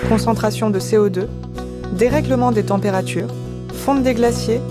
concentration de CO2, dérèglement des températures, fonte des glaciers,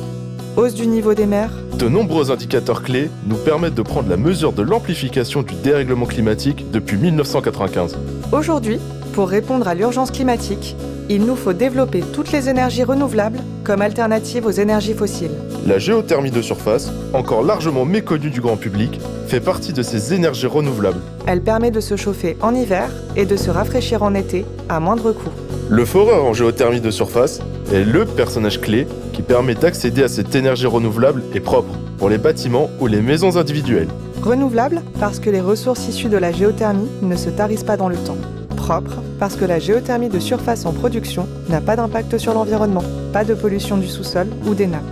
hausse du niveau des mers. De nombreux indicateurs clés nous permettent de prendre la mesure de l'amplification du dérèglement climatique depuis 1995. Aujourd'hui, pour répondre à l'urgence climatique, il nous faut développer toutes les énergies renouvelables comme alternative aux énergies fossiles. La géothermie de surface, encore largement méconnue du grand public, fait partie de ces énergies renouvelables. Elle permet de se chauffer en hiver et de se rafraîchir en été à moindre coût. Le foreur en géothermie de surface est le personnage clé qui permet d'accéder à cette énergie renouvelable et propre pour les bâtiments ou les maisons individuelles. Renouvelable parce que les ressources issues de la géothermie ne se tarissent pas dans le temps. Propre parce que la géothermie de surface en production n'a pas d'impact sur l'environnement, pas de pollution du sous-sol ou des nappes.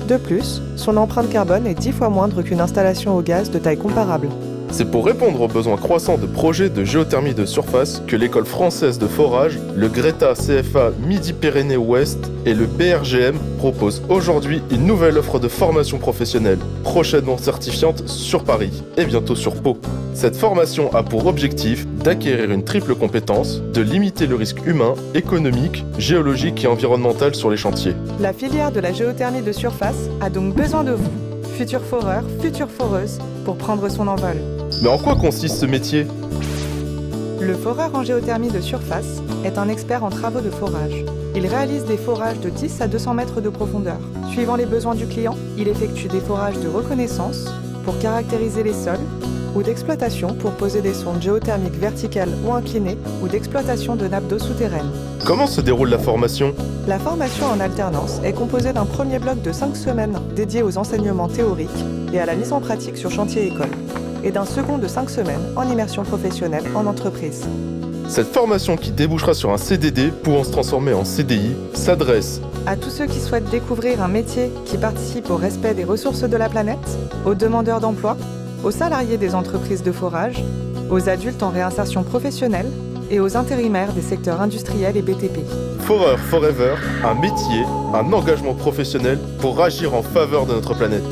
De plus, son empreinte carbone est 10 fois moindre qu'une installation au gaz de taille comparable. C'est pour répondre aux besoins croissants de projets de géothermie de surface que l'école française de forage, le GRETA CFA Midi-Pyrénées-Ouest et le BRGM proposent aujourd'hui une nouvelle offre de formation professionnelle, prochainement certifiante sur Paris et bientôt sur Pau. Cette formation a pour objectif d'acquérir une triple compétence, de limiter le risque humain, économique, géologique et environnemental sur les chantiers. La filière de la géothermie de surface a donc besoin de vous, futurs foreurs, futures foreuses, pour prendre son envol. Mais en quoi consiste ce métier ? Le foreur en géothermie de surface est un expert en travaux de forage. Il réalise des forages de 10 à 200 mètres de profondeur. Suivant les besoins du client, il effectue des forages de reconnaissance pour caractériser les sols ou d'exploitation pour poser des sondes géothermiques verticales ou inclinées ou d'exploitation de nappes d'eau souterraines. Comment se déroule la formation ? La formation en alternance est composée d'un premier bloc de 5 semaines dédié aux enseignements théoriques et à la mise en pratique sur chantier-école, et d'un second de 5 semaines en immersion professionnelle en entreprise. Cette formation qui débouchera sur un CDD pouvant se transformer en CDI s'adresse à tous ceux qui souhaitent découvrir un métier qui participe au respect des ressources de la planète, aux demandeurs d'emploi, aux salariés des entreprises de forage, aux adultes en réinsertion professionnelle et aux intérimaires des secteurs industriels et BTP. Foreur Forever, un métier, un engagement professionnel pour agir en faveur de notre planète.